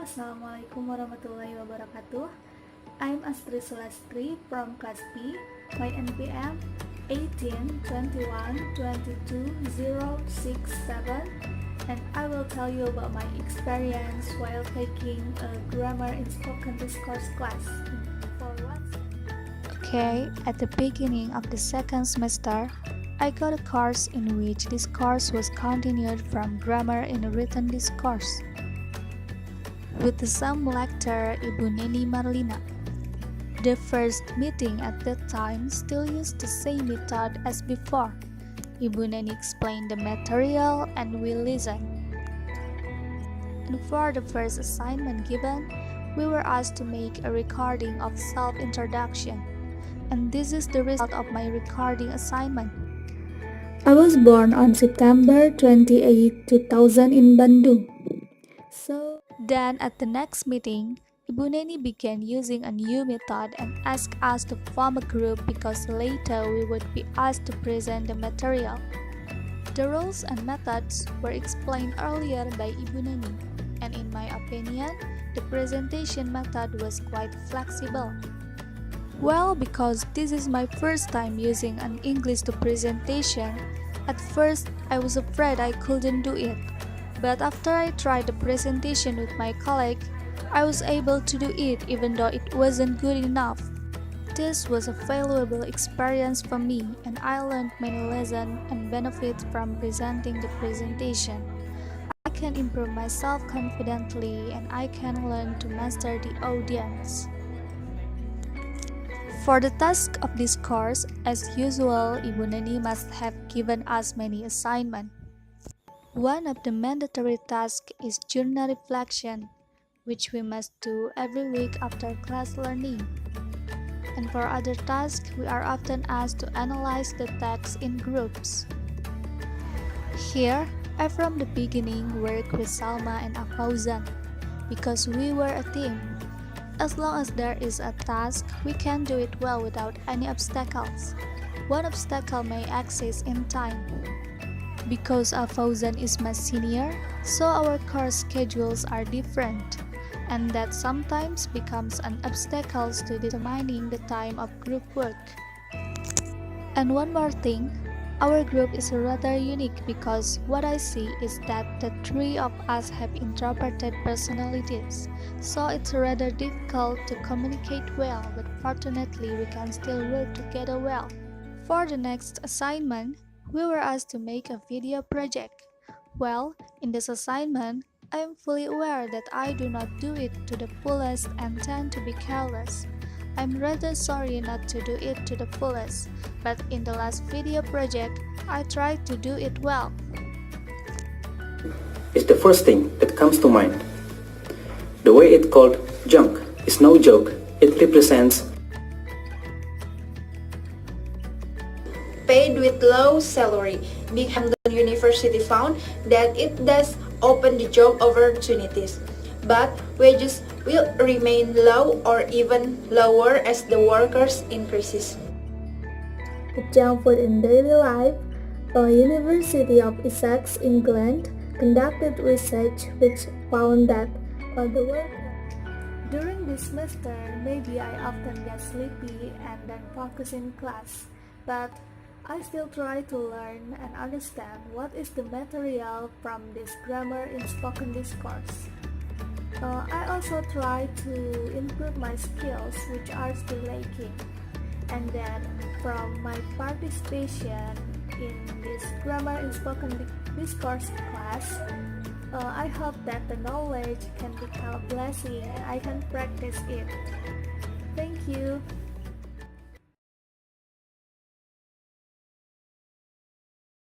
Assalamualaikum warahmatullahi wabarakatuh. I'm Astri Sulastri from Class B. My NPM 1821220067, and I will tell you about my experience while taking a grammar in Spoken Discourse class. Okay, at the beginning of the second semester, I got a course in which discourse was continued from grammar in written discourse. With the same lecturer, Ibu Neni Marlina. The first meeting at that time still used the same method as before. Ibu Neni explained the material and we listened. And for the first assignment given, we were asked to make a recording of self-introduction. And this is the result of my recording assignment. I was born on September 28, 2000 in Bandung. Then at the next meeting, Ibu Neni began using a new method and asked us to form a group because later we would be asked to present the material. The rules and methods were explained earlier by Ibu Neni, and in my opinion, the presentation method was quite flexible. Well, because this is my first time using an English to presentation, at first I was afraid I couldn't do it. But after I tried the presentation with my colleague, I was able to do it even though it wasn't good enough. This was a valuable experience for me, and I learned many lessons and benefits from presenting the presentation. I can improve myself confidently, and I can learn to master the audience. For the task of this course, as usual, Ibu Neni must have given us many assignments. One of the mandatory tasks is journal reflection, which we must do every week after class learning. And for other tasks, we are often asked to analyze the text in groups. Here, I from the beginning worked with Salma and Afauzan, because we were a team. As long as there is a task, we can do it well without any obstacles. One obstacle may exist in time. Because Afauzan is my senior, so our course schedules are different, and that sometimes becomes an obstacle to determining the time of group work. And one more thing, our group is rather unique because what I see is that the three of us have introverted personalities, so it's rather difficult to communicate well, but fortunately we can still work together well. For the next assignment, we were asked to make a video project. Well, in this assignment, I am fully aware that I do not do it to the fullest and tend to be careless. I'm rather sorry not to do it to the fullest, but in the last video project, I tried to do it well. It's the first thing that comes to mind. The way it's called junk is no joke. It represents paid with low salary. Binghamton University found that it does open the job opportunities, but wages will remain low or even lower as the workers increases. The junk food in daily life. A University of Essex, England, conducted research which found that during this semester, maybe I often get sleepy and then focus in class, but I still try to learn and understand what is the material from this grammar in spoken discourse. I also try to improve my skills which are still lacking. And then from my participation in this grammar in spoken discourse class, I hope that the knowledge can become a blessing and I can practice it. Thank you.